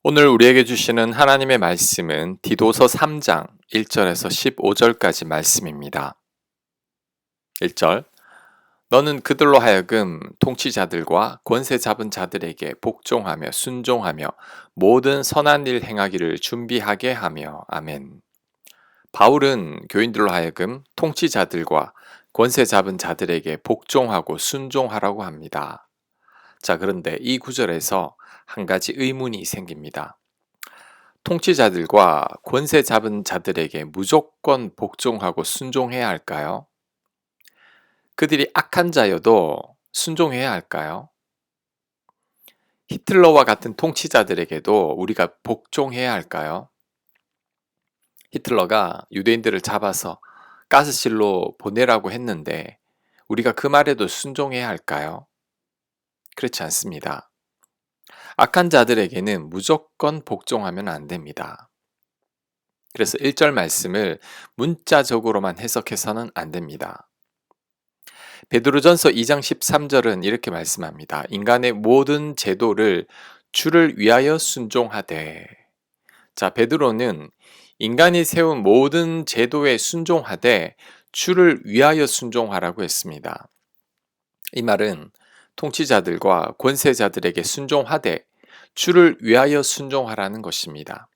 오늘 우리에게 주시는 하나님의 말씀은 디도서 3장 1절에서 15절까지 말씀입니다. 1절 너는 그들로 하여금 통치자들과 권세 잡은 자들에게 복종하며 순종하며 모든 선한 일 행하기를 준비하게 하며 아멘. 바울은 교인들로 하여금 통치자들과 권세 잡은 자들에게 복종하고 순종하라고 합니다. 자, 그런데 이 구절에서 한 가지 의문이 생깁니다. 통치자들과 권세 잡은 자들에게 무조건 복종하고 순종해야 할까요? 그들이 악한 자여도 순종해야 할까요? 히틀러와 같은 통치자들에게도 우리가 복종해야 할까요? 히틀러가 유대인들을 잡아서 가스실로 보내라고 했는데 우리가 그 말에도 순종해야 할까요? 그렇지 않습니다. 악한 자들에게는 무조건 복종하면 안 됩니다. 그래서 1절 말씀을 문자적으로만 해석해서는 안 됩니다. 베드로전서 2장 13절은 이렇게 말씀합니다. 인간의 모든 제도를 주를 위하여 순종하되. 자, 베드로는 인간이 세운 모든 제도에 순종하되 주를 위하여 순종하라고 했습니다. 이 말은 통치자들과 권세자들에게 순종하되 주를 위하여 순종하라는 것입니다.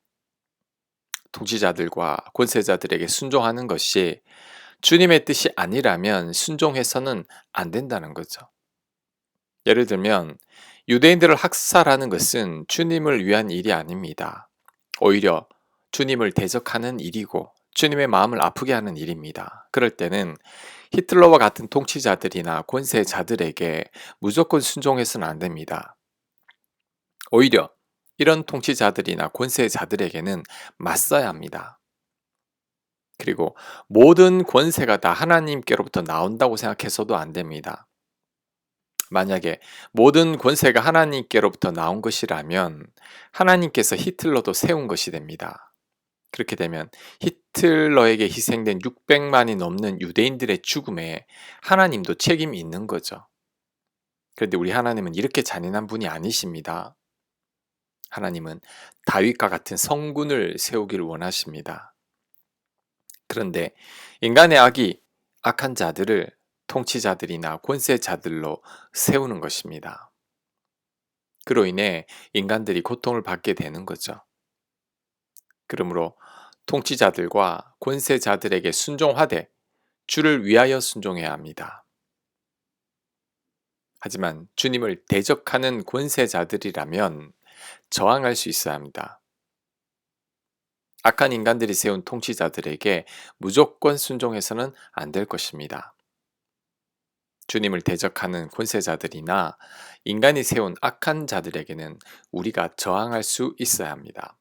통치자들과 권세자들에게 순종하는 것이 주님의 뜻이 아니라면 순종해서는 안 된다는 거죠. 예를 들면 유대인들을 학살하는 것은 주님을 위한 일이 아닙니다. 오히려 주님을 대적하는 일이고 주님의 마음을 아프게 하는 일입니다. 그럴 때는 히틀러와 같은 통치자들이나 권세자들에게 무조건 순종해서는 안 됩니다. 오히려 이런 통치자들이나 권세자들에게는 맞서야 합니다. 그리고 모든 권세가 다 하나님께로부터 나온다고 생각해서도 안 됩니다. 만약에 모든 권세가 하나님께로부터 나온 것이라면 하나님께서 히틀러도 세운 것이 됩니다. 그렇게 되면 히틀러에게 희생된 600만이 넘는 유대인들의 죽음에 하나님도 책임이 있는 거죠. 그런데 우리 하나님은 이렇게 잔인한 분이 아니십니다. 하나님은 다윗과 같은 성군을 세우기를 원하십니다. 그런데 인간의 악이 악한 자들을 통치자들이나 권세자들로 세우는 것입니다. 그로 인해 인간들이 고통을 받게 되는 거죠. 그러므로 통치자들과 권세자들에게 순종하되 주를 위하여 순종해야 합니다. 하지만 주님을 대적하는 권세자들이라면 저항할 수 있어야 합니다. 악한 인간들이 세운 통치자들에게 무조건 순종해서는 안 될 것입니다. 주님을 대적하는 권세자들이나 인간이 세운 악한 자들에게는 우리가 저항할 수 있어야 합니다.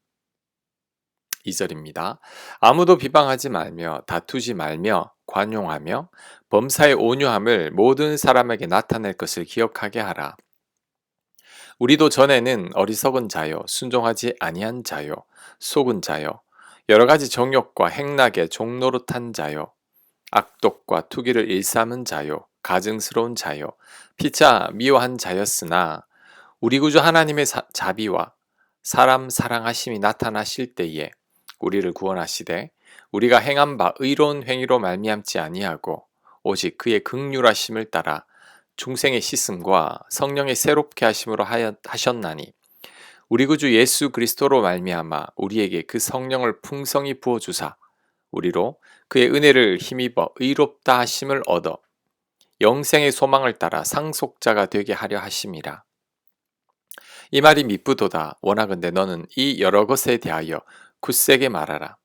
2절입니다. 아무도 비방하지 말며 다투지 말며 관용하며 범사의 온유함을 모든 사람에게 나타낼 것을 기억하게 하라. 우리도 전에는 어리석은 자요, 순종하지 아니한 자요, 속은 자요, 여러 가지 정욕과 행락에 종노릇한 자요, 악독과 투기를 일삼은 자요, 가증스러운 자요, 피차 미워한 자였으나 우리 구주 하나님의 자비와 사람 사랑하심이 나타나실 때에 우리를 구원하시되 우리가 행한 바 의로운 행위로 말미암지 아니하고 오직 그의 긍휼하심을 따라 중생의 씻음과 성령의 새롭게 하심으로 하셨나니 우리 구주 예수 그리스도로 말미암아 우리에게 그 성령을 풍성히 부어 주사 우리로 그의 은혜를 힘입어 의롭다 하심을 얻어 영생의 소망을 따라 상속자가 되게 하려 하심이라. 이 말이 미쁘도다. 원하건대 너는 이 여러 것에 대하여 굳세게 말하라.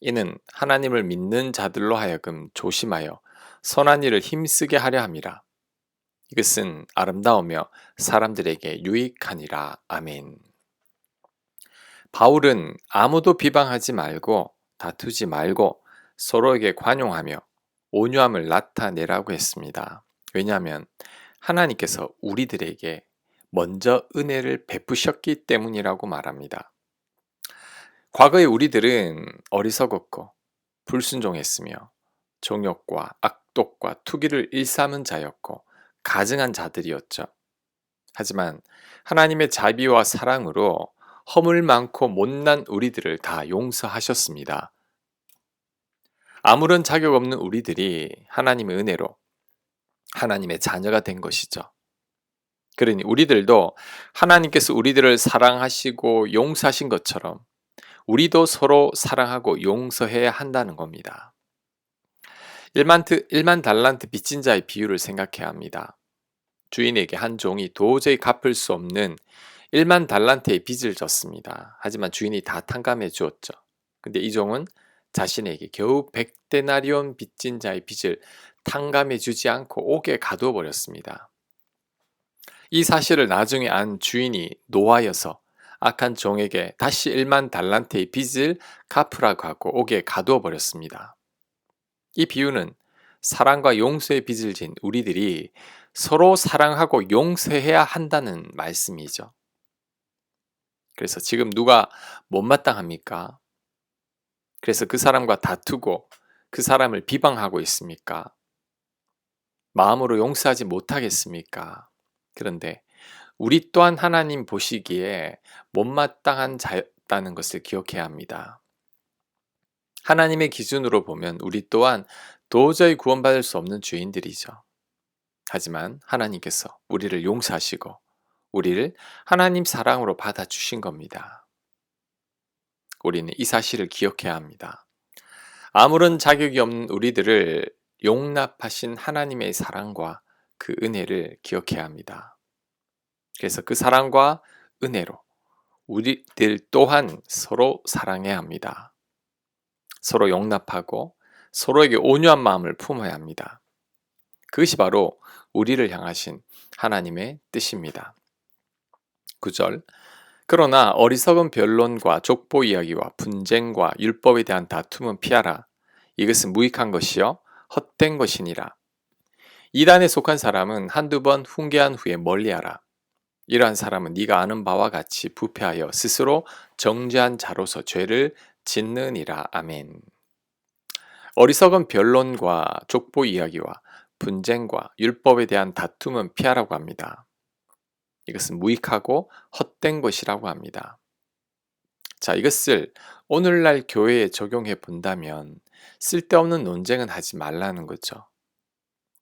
이는 하나님을 믿는 자들로 하여금 조심하여 선한 일을 힘쓰게 하려 함이라. 이것은 아름다우며 사람들에게 유익하니라. 아멘. 바울은 아무도 비방하지 말고 다투지 말고 서로에게 관용하며 온유함을 나타내라고 했습니다. 왜냐하면 하나님께서 우리들에게 먼저 은혜를 베푸셨기 때문이라고 말합니다. 과거에 우리들은 어리석었고 불순종했으며 정욕과 악독과 투기를 일삼은 자였고 가증한 자들이었죠. 하지만 하나님의 자비와 사랑으로 허물 많고 못난 우리들을 다 용서하셨습니다. 아무런 자격 없는 우리들이 하나님의 은혜로 하나님의 자녀가 된 것이죠. 그러니 우리들도 하나님께서 우리들을 사랑하시고 용서하신 것처럼 우리도 서로 사랑하고 용서해야 한다는 겁니다. 1만 달란트 빚진 자의 비유를 생각해야 합니다. 주인에게 한 종이 도저히 갚을 수 없는 1만 달란트의 빚을 졌습니다. 하지만 주인이 다 탕감해 주었죠. 근데 이 종은 자신에게 겨우 100데나리온 빚진 자의 빚을 탕감해 주지 않고 옥에 가두어 버렸습니다. 이 사실을 나중에 안 주인이 노하여서 악한 종에게 다시 1만 달란트의 빚을 갚으라고 하고 옥에 가두어 버렸습니다. 이 비유는 사랑과 용서의 빚을 진 우리들이 서로 사랑하고 용서해야 한다는 말씀이죠. 그래서 지금 누가 못마땅합니까? 그래서 그 사람과 다투고 그 사람을 비방하고 있습니까? 마음으로 용서하지 못하겠습니까? 그런데 우리 또한 하나님 보시기에 못마땅한 자였다는 것을 기억해야 합니다. 하나님의 기준으로 보면 우리 또한 도저히 구원받을 수 없는 죄인들이죠. 하지만 하나님께서 우리를 용서하시고 우리를 하나님 사랑으로 받아주신 겁니다. 우리는 이 사실을 기억해야 합니다. 아무런 자격이 없는 우리들을 용납하신 하나님의 사랑과 그 은혜를 기억해야 합니다. 그래서 그 사랑과 은혜로 우리들 또한 서로 사랑해야 합니다. 서로 용납하고 서로에게 온유한 마음을 품어야 합니다. 그것이 바로 우리를 향하신 하나님의 뜻입니다. 9절 그러나 어리석은 변론과 족보 이야기와 분쟁과 율법에 대한 다툼은 피하라. 이것은 무익한 것이요 헛된 것이니라. 이단에 속한 사람은 한두 번 훈계한 후에 멀리하라. 이러한 사람은 네가 아는 바와 같이 부패하여 스스로 정죄한 자로서 죄를 짓느니라. 아멘. 어리석은 변론과 족보 이야기와 분쟁과 율법에 대한 다툼은 피하라고 합니다. 이것은 무익하고 헛된 것이라고 합니다. 자, 이것을 오늘날 교회에 적용해 본다면 쓸데없는 논쟁은 하지 말라는 거죠.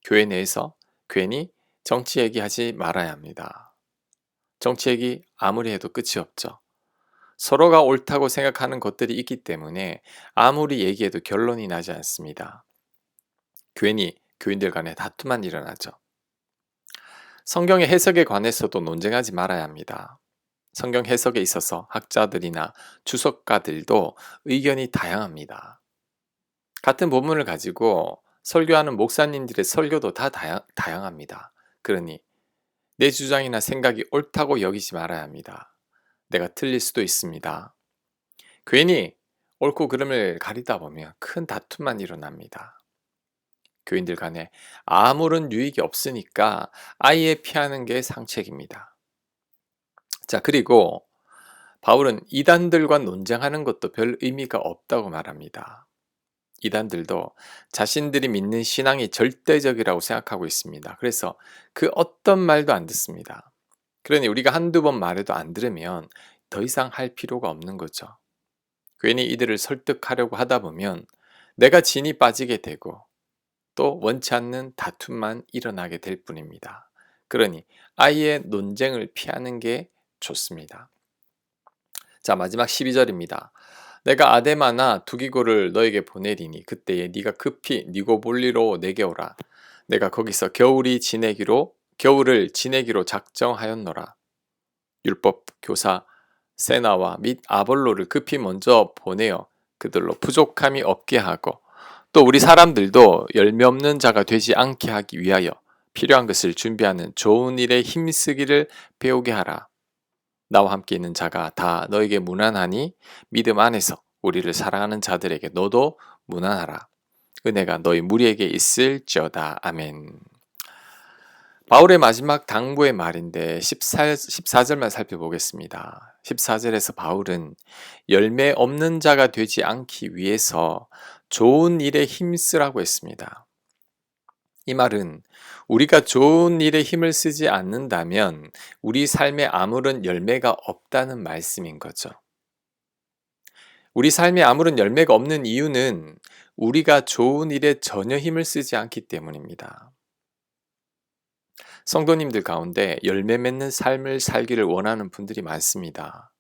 교회 내에서 괜히 정치 얘기하지 말아야 합니다. 정치 얘기 아무리 해도 끝이 없죠. 서로가 옳다고 생각하는 것들이 있기 때문에 아무리 얘기해도 결론이 나지 않습니다. 괜히 교인들 간에 다툼만 일어나죠. 성경의 해석에 관해서도 논쟁하지 말아야 합니다. 성경 해석에 있어서 학자들이나 주석가들도 의견이 다양합니다. 같은 본문을 가지고 설교하는 목사님들의 설교도 다 다양합니다. 그러니 내 주장이나 생각이 옳다고 여기지 말아야 합니다. 내가 틀릴 수도 있습니다. 괜히 옳고 그름을 가리다 보면 큰 다툼만 일어납니다. 교인들 간에 아무런 유익이 없으니까 아예 피하는 게 상책입니다. 자, 그리고 바울은 이단들과 논쟁하는 것도 별 의미가 없다고 말합니다. 이단들도 자신들이 믿는 신앙이 절대적이라고 생각하고 있습니다. 그래서 그 어떤 말도 안 듣습니다. 그러니 우리가 한두 번 말해도 안 들으면 더 이상 할 필요가 없는 거죠. 괜히 이들을 설득하려고 하다 보면 내가 진이 빠지게 되고 또 원치 않는 다툼만 일어나게 될 뿐입니다. 그러니 아예 논쟁을 피하는 게 좋습니다. 자, 마지막 12절입니다. 내가 아데마나 두기고를 너에게 보내리니 그때에 네가 급히 니고볼리로 내게 오라. 내가 거기서 겨울을 지내기로 작정하였노라. 율법 교사 세나와 및 아볼로를 급히 먼저 보내어 그들로 부족함이 없게 하고 또 우리 사람들도 열매 없는 자가 되지 않게 하기 위하여 필요한 것을 준비하는 좋은 일에 힘쓰기를 배우게 하라. 나와 함께 있는 자가 다 너에게 무난하니 믿음 안에서 우리를 사랑하는 자들에게 너도 무난하라. 은혜가 너희 무리에게 있을지어다. 아멘. 바울의 마지막 당부의 말인데 14절만 살펴보겠습니다. 14절에서 바울은 열매 없는 자가 되지 않기 위해서 좋은 일에 힘쓰라고 했습니다. 이 말은 우리가 좋은 일에 힘을 쓰지 않는다면 우리 삶에 아무런 열매가 없다는 말씀인 거죠. 우리 삶에 아무런 열매가 없는 이유는 우리가 좋은 일에 전혀 힘을 쓰지 않기 때문입니다. 성도님들 가운데 열매 맺는 삶을 살기를 원하는 분들이 많습니다.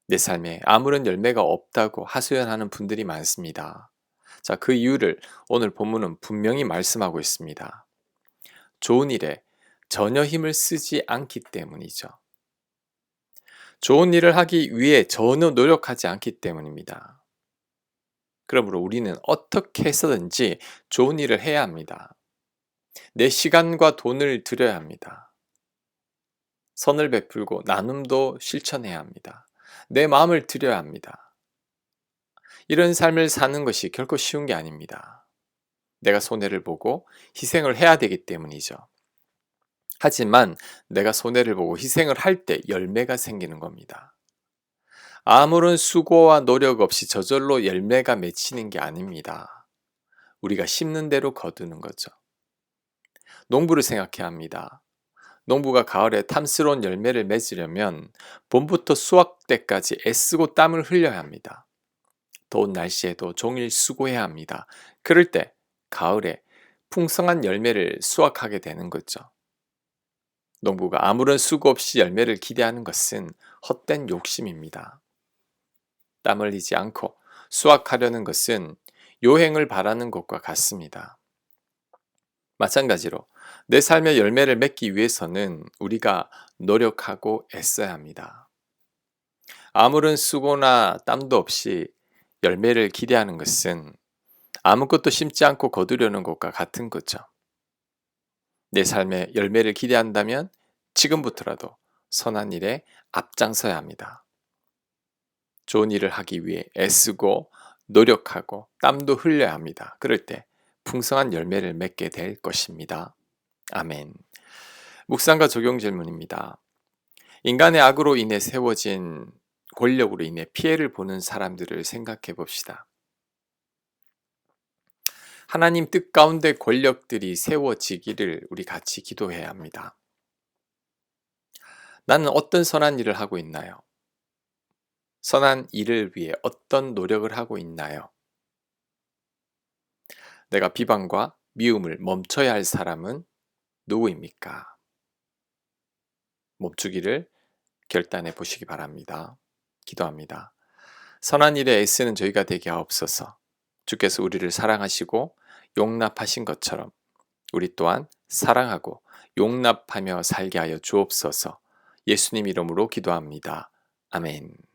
내 삶에 아무런 열매가 없다고 하소연하는 분들이 많습니다. 자, 그 이유를 오늘 본문은 분명히 말씀하고 있습니다. 좋은 일에 전혀 힘을 쓰지 않기 때문이죠. 좋은 일을 하기 위해 전혀 노력하지 않기 때문입니다. 그러므로 우리는 어떻게 해서든지 좋은 일을 해야 합니다. 내 시간과 돈을 들여야 합니다. 선을 베풀고 나눔도 실천해야 합니다. 내 마음을 들여야 합니다. 이런 삶을 사는 것이 결코 쉬운 게 아닙니다. 내가 손해를 보고 희생을 해야 되기 때문이죠. 하지만 내가 손해를 보고 희생을 할 때 열매가 생기는 겁니다. 아무런 수고와 노력 없이 저절로 열매가 맺히는 게 아닙니다. 우리가 심는 대로 거두는 거죠. 농부를 생각해야 합니다. 농부가 가을에 탐스러운 열매를 맺으려면 봄부터 수확 때까지 애쓰고 땀을 흘려야 합니다. 더운 날씨에도 종일 수고해야 합니다. 그럴 때 가을에 풍성한 열매를 수확하게 되는 거죠. 농부가 아무런 수고 없이 열매를 기대하는 것은 헛된 욕심입니다. 땀 흘리지 않고 수확하려는 것은 요행을 바라는 것과 같습니다. 마찬가지로 내 삶의 열매를 맺기 위해서는 우리가 노력하고 애써야 합니다. 아무런 수고나 땀도 없이 열매를 기대하는 것은 아무것도 심지 않고 거두려는 것과 같은 거죠. 내 삶의 열매를 기대한다면 지금부터라도 선한 일에 앞장서야 합니다. 좋은 일을 하기 위해 애쓰고 노력하고 땀도 흘려야 합니다. 그럴 때 풍성한 열매를 맺게 될 것입니다. 아멘. 묵상과 적용 질문입니다. 인간의 악으로 인해 세워진 권력으로 인해 피해를 보는 사람들을 생각해 봅시다. 하나님 뜻 가운데 권력들이 세워지기를 우리 같이 기도해야 합니다. 나는 어떤 선한 일을 하고 있나요? 선한 일을 위해 어떤 노력을 하고 있나요? 내가 비방과 미움을 멈춰야 할 사람은 누구입니까? 멈추기를 결단해 보시기 바랍니다. 기도합니다. 선한 일에 애쓰는 저희가 되게 하옵소서. 주께서 우리를 사랑하시고 용납하신 것처럼 우리 또한 사랑하고 용납하며 살게 하여 주옵소서. 예수님 이름으로 기도합니다. 아멘.